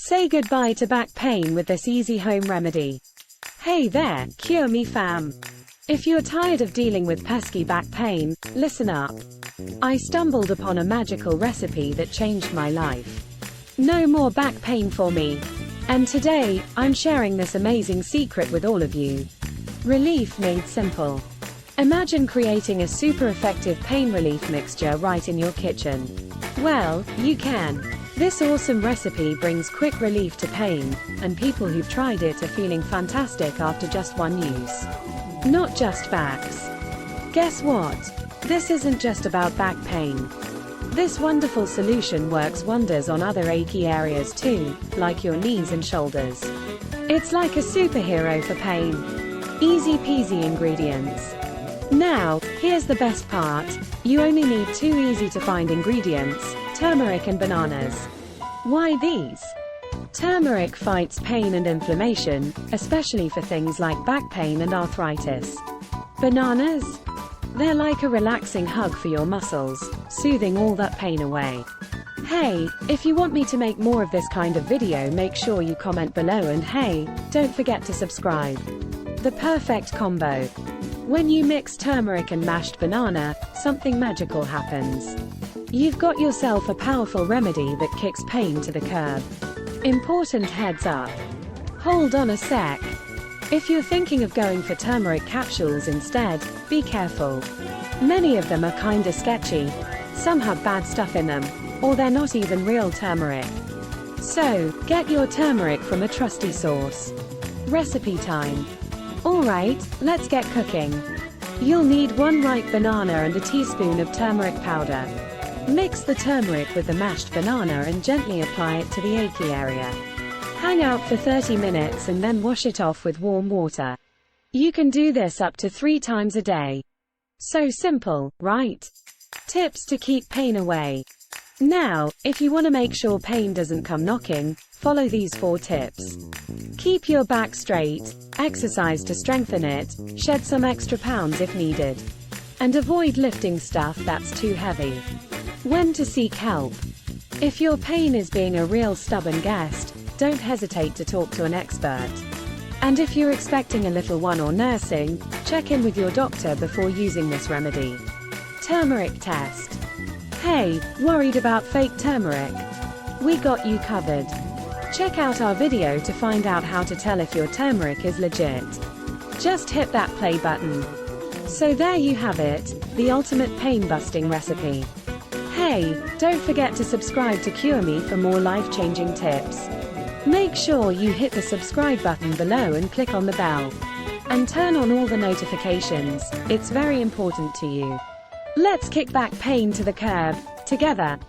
Say goodbye to back pain with this easy home remedy. Hey there, Cure Me fam. If you're tired of dealing with pesky back pain, listen up. I stumbled upon a magical recipe that changed my life. No more back pain for me. And today, I'm sharing this amazing secret with all of you. Relief made simple. Imagine creating a super effective pain relief mixture right in your kitchen. Well, you can. This awesome recipe brings quick relief to pain, and people who've tried it are feeling fantastic after just one use. Not just backs. Guess what? This isn't just about back pain. This wonderful solution works wonders on other achy areas too, like your knees and shoulders. It's like a superhero for pain. Easy-peasy ingredients. Now, here's the best part. You only need 2 easy-to-find ingredients: turmeric and bananas. Why these? Turmeric fights pain and inflammation, especially for things like back pain and arthritis. Bananas? They're like a relaxing hug for your muscles, soothing all that pain away. Hey, if you want me to make more of this kind of video, make sure you comment below, and hey, don't forget to subscribe. The perfect combo. When you mix turmeric and mashed banana, something magical happens. You've got yourself a powerful remedy that kicks pain to the curb. Important heads up. Hold on a sec. If you're thinking of going for turmeric capsules instead, be careful. Many of them are kinda sketchy. Some have bad stuff in them, or they're not even real turmeric. So, get your turmeric from a trusty source. Recipe time. Alright, let's get cooking. You'll need 1 ripe banana and a teaspoon of turmeric powder. Mix the turmeric with the mashed banana and gently apply it to the achy area. Hang out for 30 minutes and then wash it off with warm water. You can do this up to 3 times a day. So simple, right? Tips to keep pain away. Now, if you want to make sure pain doesn't come knocking, follow these 4 tips. Keep your back straight, exercise to strengthen it, shed some extra pounds if needed. And avoid lifting stuff that's too heavy. When to seek help. If your pain is being a real stubborn guest, don't hesitate to talk to an expert. And if you're expecting a little one or nursing, check in with your doctor before using this remedy. Turmeric test. Hey, worried about fake turmeric? We got you covered. Check out our video to find out how to tell if your turmeric is legit. Just hit that play button. So there you have it, the ultimate pain-busting recipe. Hey, don't forget to subscribe to Cure Me for more life-changing tips. Make sure you hit the subscribe button below and click on the bell. And turn on all the notifications, it's very important to you. Let's kick back pain to the curb, together.